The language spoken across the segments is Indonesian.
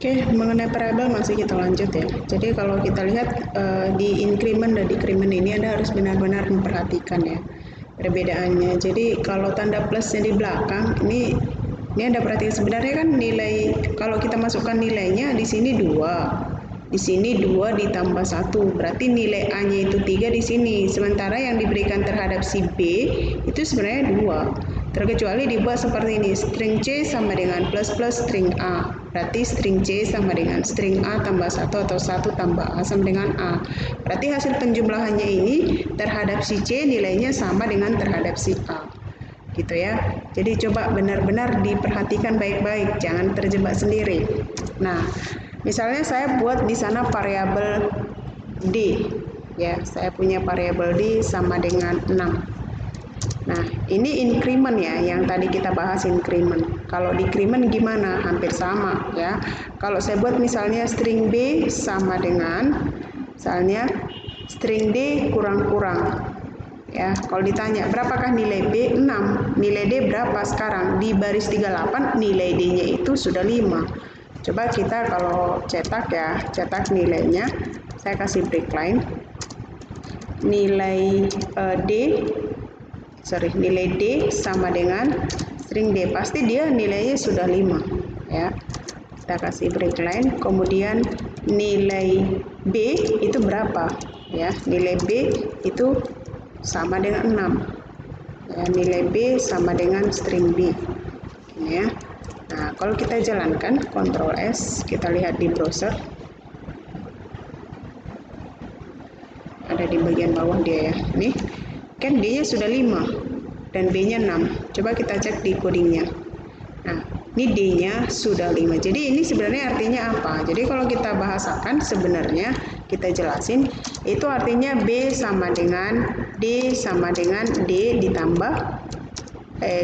Oke, mengenai variabel masih kita lanjut ya. Jadi kalau kita lihat di increment dan decrement ini Anda harus benar-benar memperhatikan ya perbedaannya. Jadi kalau tanda plusnya di belakang ini Anda perhatikan sebenarnya kan nilai kalau kita masukkan nilainya di sini 2. Di sini 2 ditambah 1, berarti nilai A-nya itu 3 di sini. Sementara yang diberikan terhadap si B itu sebenarnya 2. Terkecuali dibuat seperti ini, string C sama dengan plus plus string A. Berarti string C sama dengan string A tambah 1 atau 1 tambah A sama dengan A. Berarti hasil penjumlahannya ini terhadap si C nilainya sama dengan terhadap si A. Gitu ya. Jadi coba benar-benar diperhatikan baik-baik, jangan terjebak sendiri. Nah, misalnya saya buat di sana variabel D. Ya, saya punya variabel D sama dengan 6. Nah, ini increment ya, yang tadi kita bahas increment. Kalau decrement gimana? Hampir sama ya. Kalau saya buat misalnya string B sama dengan misalnya string D kurang-kurang. Ya, kalau ditanya berapakah nilai B? 6. Nilai D berapa sekarang? Di baris 38 nilai D-nya itu sudah 5. Coba kita kalau cetak ya, cetak nilainya. Saya kasih break line. Nilai nilai D sama dengan string D, pasti dia nilainya sudah 5 ya. Kita kasih break line, kemudian nilai B itu berapa ya, nilai B itu sama dengan 6 ya, nilai B sama dengan string B ini ya. Nah, kalau kita jalankan Ctrl S, kita lihat di browser, ada di bagian bawah dia ya, nih kan D-nya sudah 5 dan B-nya 6. Coba kita cek di codingnya. Nah, ini D-nya sudah 5. Jadi ini sebenarnya artinya apa? Jadi kalau kita bahasakan sebenarnya kita jelasin, itu artinya B sama dengan D sama dengan D ditambah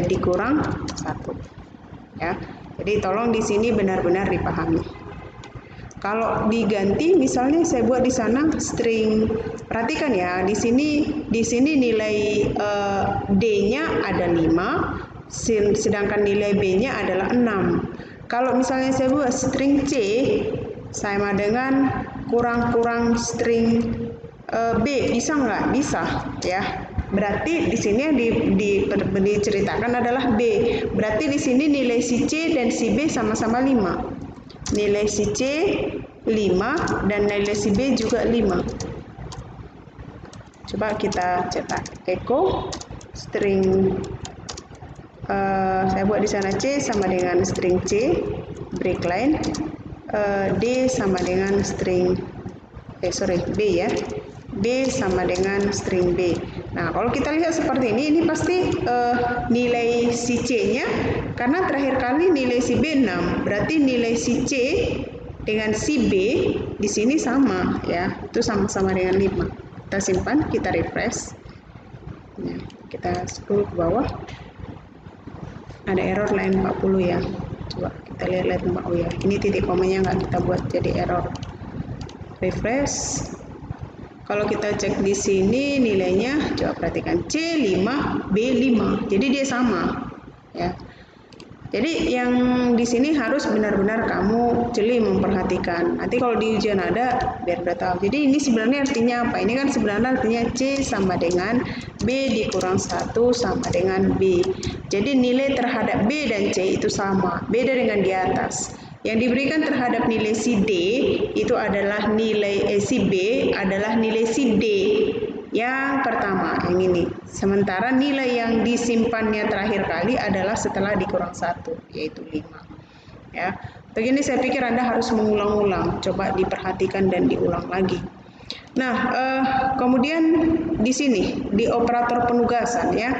dikurang 1. Ya. Jadi tolong di sini benar-benar dipahami. Kalau diganti, misalnya saya buat di sana string, perhatikan ya, di sini nilai D-nya ada 5, sedangkan nilai B-nya adalah 6. Kalau misalnya saya buat string C sama dengan kurang-kurang string B, bisa nggak? Bisa ya. Berarti di sini yang diceritakan adalah B. Berarti di sini nilai si C dan si B sama-sama 5. Nilai si C 5 dan nilai si B juga 5. Coba kita cetak echo string, saya buat di sana C sama dengan string C, break line, D sama dengan string B ya, B sama dengan string B. Nah, kalau kita lihat seperti ini pasti nilai si C-nya, karena terakhir kali nilai si B 6, berarti nilai si C dengan si B di sini sama ya, itu sama-sama dengan 5. Kita simpan, kita refresh. Nah, kita scroll ke bawah. Ada error line 40 ya. Coba kita lihat oh ya, ini titik komanya nggak kita buat jadi error. Refresh. Kalau kita cek di sini nilainya, coba perhatikan C5, B5. Jadi dia sama ya. Jadi yang di sini harus benar-benar kamu jeli memperhatikan. Nanti kalau di ujian ada, biar udah tahu. Jadi ini sebenarnya artinya apa? Ini kan sebenarnya artinya C sama dengan B dikurang 1 sama dengan B. Jadi nilai terhadap B dan C itu sama, beda dengan di atas. Yang diberikan terhadap nilai si D itu adalah nilai si B adalah nilai si D yang pertama, yang ini. Sementara nilai yang disimpannya terakhir kali adalah setelah dikurang 1, yaitu 5. Ya. Begini saya pikir Anda harus mengulang-ulang, coba diperhatikan dan diulang lagi. Nah, kemudian di sini di operator penugasan ya.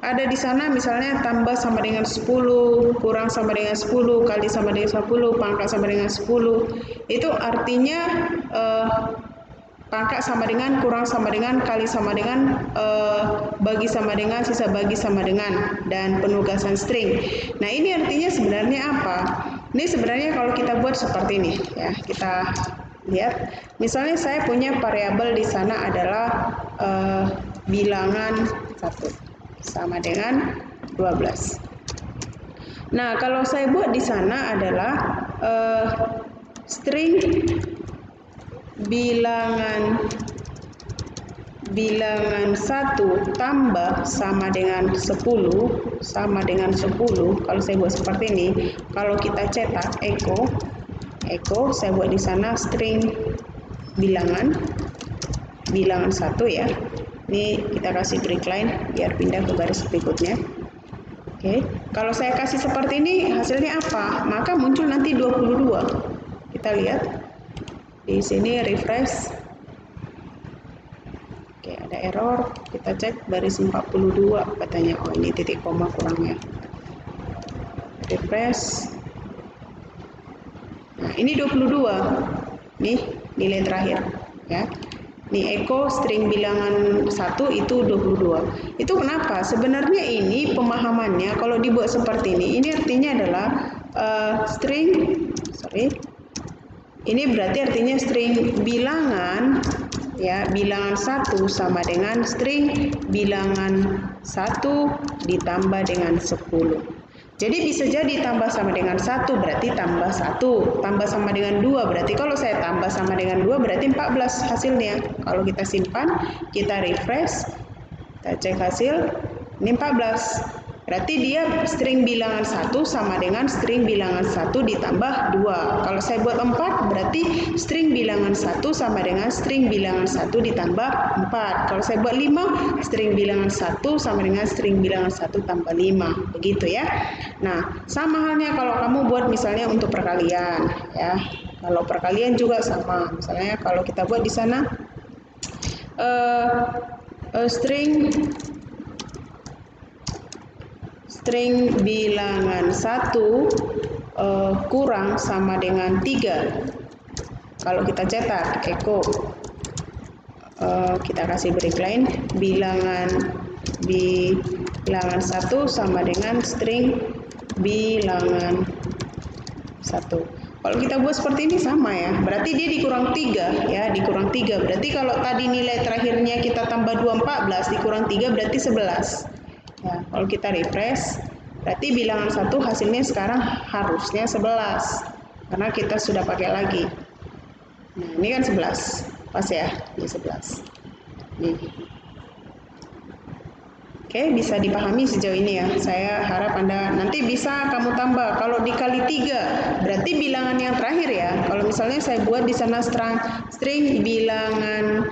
Ada di sana misalnya tambah sama dengan 10, kurang sama dengan 10, kali sama dengan 10, pangkat sama dengan 10. Itu artinya pangkat sama dengan, kurang sama dengan, kali sama dengan, bagi sama dengan, sisa bagi sama dengan, dan penugasan string. Nah, ini artinya sebenarnya apa? Ini sebenarnya kalau kita buat seperti ini ya, kita lihat. Misalnya saya punya variabel di sana adalah bilangan 1 sama dengan 12. Nah, kalau saya buat di sana adalah string bilangan 1 tambah sama dengan 10 kalau saya buat seperti ini. Kalau kita cetak echo saya buat di sana string bilangan 1 ya. Ini kita kasih break line biar pindah ke baris berikutnya. Oke, kalau saya kasih seperti ini hasilnya apa? Maka muncul nanti 22. Kita lihat di sini, refresh. Oke, ada error. Kita cek baris 42 katanya. Oh, ini titik koma kurangnya. Refresh. Nah, ini 22. Nih, nilai terakhir ya. Nih, echo string bilangan 1 itu 22. Itu kenapa? Sebenarnya ini pemahamannya kalau dibuat seperti ini artinya adalah ini berarti artinya string bilangan ya, bilangan 1 sama dengan string bilangan 1 ditambah dengan 10. Jadi bisa jadi tambah sama dengan 1 berarti tambah 1, tambah sama dengan 2 berarti kalau saya tambah sama dengan 2 berarti 14 hasilnya. Kalau kita simpan, kita refresh, kita cek hasil, ini 14. Berarti dia string bilangan 1 sama dengan string bilangan 1 ditambah 2. Kalau saya buat 4 berarti string bilangan 1 sama dengan string bilangan 1 ditambah 4. Kalau saya buat 5, string bilangan 1 sama dengan string bilangan 1 tambah 5. Begitu ya. Nah, sama halnya kalau kamu buat misalnya untuk perkalian ya. Kalau perkalian juga sama. Misalnya kalau kita buat di sana string bilangan 1 kurang sama dengan 3. Kalau kita cetak echo, kita kasih break line, bilangan 1 sama dengan string bilangan 1. Kalau kita buat seperti ini sama ya, berarti dia dikurang 3 ya, dikurang 3. Berarti kalau tadi nilai terakhirnya kita tambah 2, 14, dikurang 3 berarti 11. Ya, kalau kita refresh, berarti bilangan 1 hasilnya sekarang harusnya 11. Karena kita sudah pakai lagi. Nah, ini kan 11. Pas ya, ini 11. Nih. Oke, bisa dipahami sejauh ini ya. Saya harap Anda nanti bisa kamu tambah. Kalau dikali 3, berarti bilangan yang terakhir ya. Kalau misalnya saya buat di sana string bilangan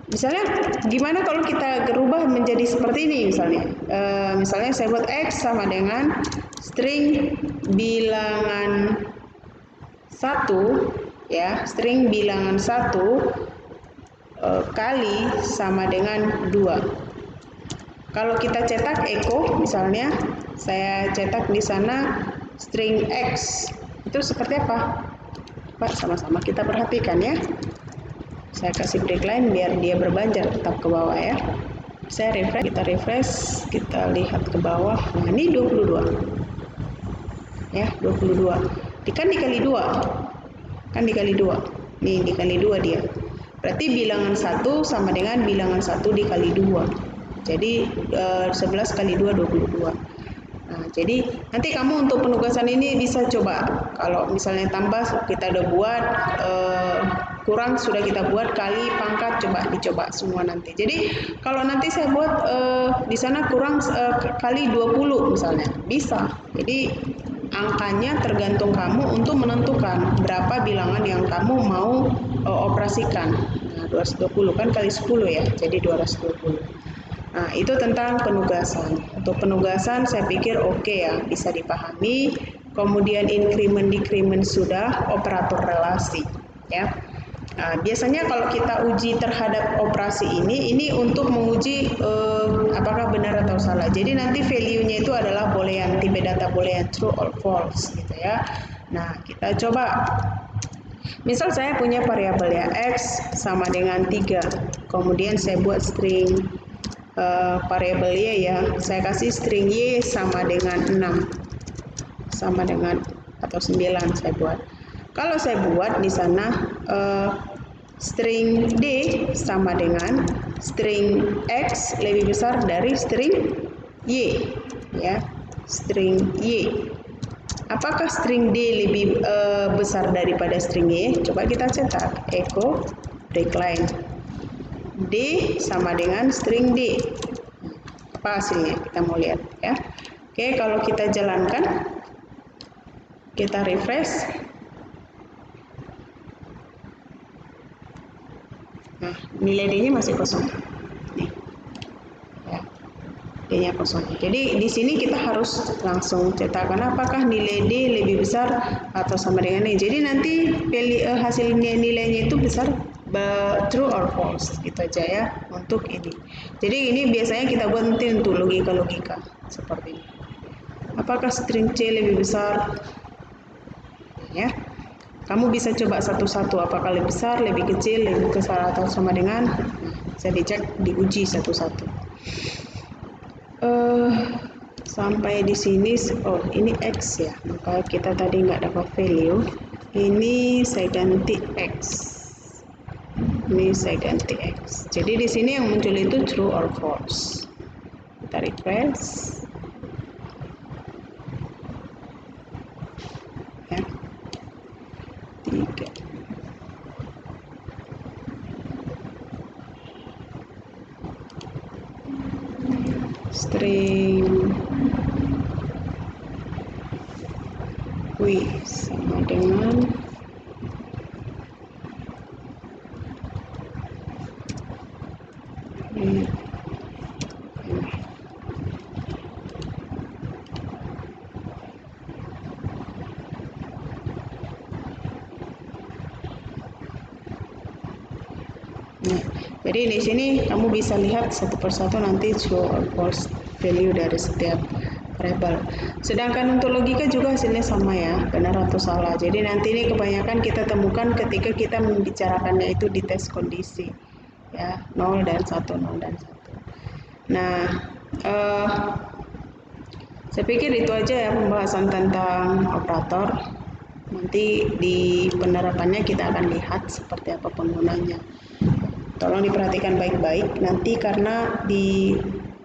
misalnya gimana kalau kita rubah menjadi seperti ini misalnya. Misalnya saya buat X sama dengan string bilangan 1 ya, string bilangan 1 kali sama dengan 2. Kalau kita cetak echo misalnya, saya cetak di sana string X. Itu seperti apa? Pak, sama-sama kita perhatikan ya. Saya kasih break line biar dia berbanjar tetap ke bawah ya. Saya refresh, kita refresh, kita lihat ke bawah. Nah, ini 22. Ya, 22. Kan dikali 2. Kan dikali 2. Nih, dikali 2 dia. Berarti bilangan 1 sama dengan bilangan 1 dikali 2. Jadi 11 kali 2 22. Nah, jadi nanti kamu untuk penugasan ini bisa coba. Kalau misalnya tambah kita udah buat, kurang sudah kita buat, kali pangkat dicoba semua nanti. Jadi kalau nanti saya buat di sana kurang kali 20 misalnya, bisa. Jadi angkanya tergantung kamu untuk menentukan berapa bilangan yang kamu mau operasikan. Nah, 220 kan kali 10 ya, jadi 220. Nah, itu tentang penugasan. Untuk penugasan saya pikir oke ya, bisa dipahami. Kemudian increment decrement sudah, operator relasi ya. Nah, biasanya kalau kita uji terhadap operasi ini untuk menguji apakah benar atau salah. Jadi nanti value-nya itu adalah boolean, tipe data boolean true or false gitu ya. Nah, kita coba. Misal saya punya variabel ya, X sama dengan 3. Kemudian saya buat string variabel Y ya, saya kasih string Y sama dengan 6 sama dengan atau 9 saya buat. Kalau saya buat di sana string D sama dengan string X lebih besar dari string Y ya, string Y. apakah string D lebih besar daripada string E? Coba kita cetak echo break line. D sama dengan string D. Apa hasilnya? Kita mau lihat ya. Oke, kalau kita jalankan, kita refresh. Nah, nilai D-nya masih kosong. Nih. Ya. D-nya kosong. Jadi di sini kita harus langsung cetakkan apakah nilai D lebih besar atau sama dengan E. Jadi nanti hasil nilainya itu besar, true or false gitu aja ya untuk ini. Jadi ini biasanya kita buat nanti untuk logika-logika seperti ini. Apakah string C lebih besar? Ya. Kamu bisa coba satu-satu apakah lebih besar, lebih kecil, lebih besar atau sama dengan. Bisa dicek, diuji satu-satu. Sampai di sini, oh ini X ya, maka kita tadi nggak dapat value. Ini saya ganti X. Ini saya ganti X. Jadi di sini yang muncul itu true or false. Kita refresh. Ya. 3. String W sama dengan ini. Nah, jadi di sini kamu bisa lihat satu persatu nanti true or false value dari setiap variabel. Sedangkan untuk logika juga hasilnya sama ya, benar atau salah. Jadi nanti ini kebanyakan kita temukan ketika kita membicarakannya itu di tes kondisi. Ya, 0 dan 1, 0 dan 1. Nah, saya pikir itu aja ya pembahasan tentang operator. Nanti di penerapannya kita akan lihat seperti apa penggunanya. Tolong diperhatikan baik-baik nanti karena di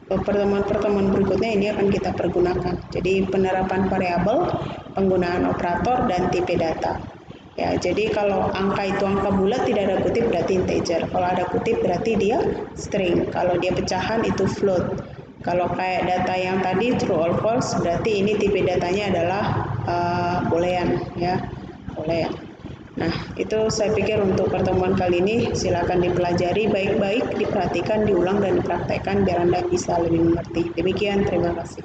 pertemuan-pertemuan berikutnya ini akan kita pergunakan. Jadi penerapan variabel, penggunaan operator dan tipe data. Ya, jadi kalau angka itu angka bulat tidak ada kutip berarti integer. Kalau ada kutip berarti dia string. Kalau dia pecahan itu float. Kalau kayak data yang tadi true or false berarti ini tipe datanya adalah boolean ya, boolean. Nah, itu saya pikir untuk pertemuan kali ini silakan dipelajari baik-baik, diperhatikan, diulang dan dipraktekkan biar Anda bisa lebih mengerti. Demikian, terima kasih.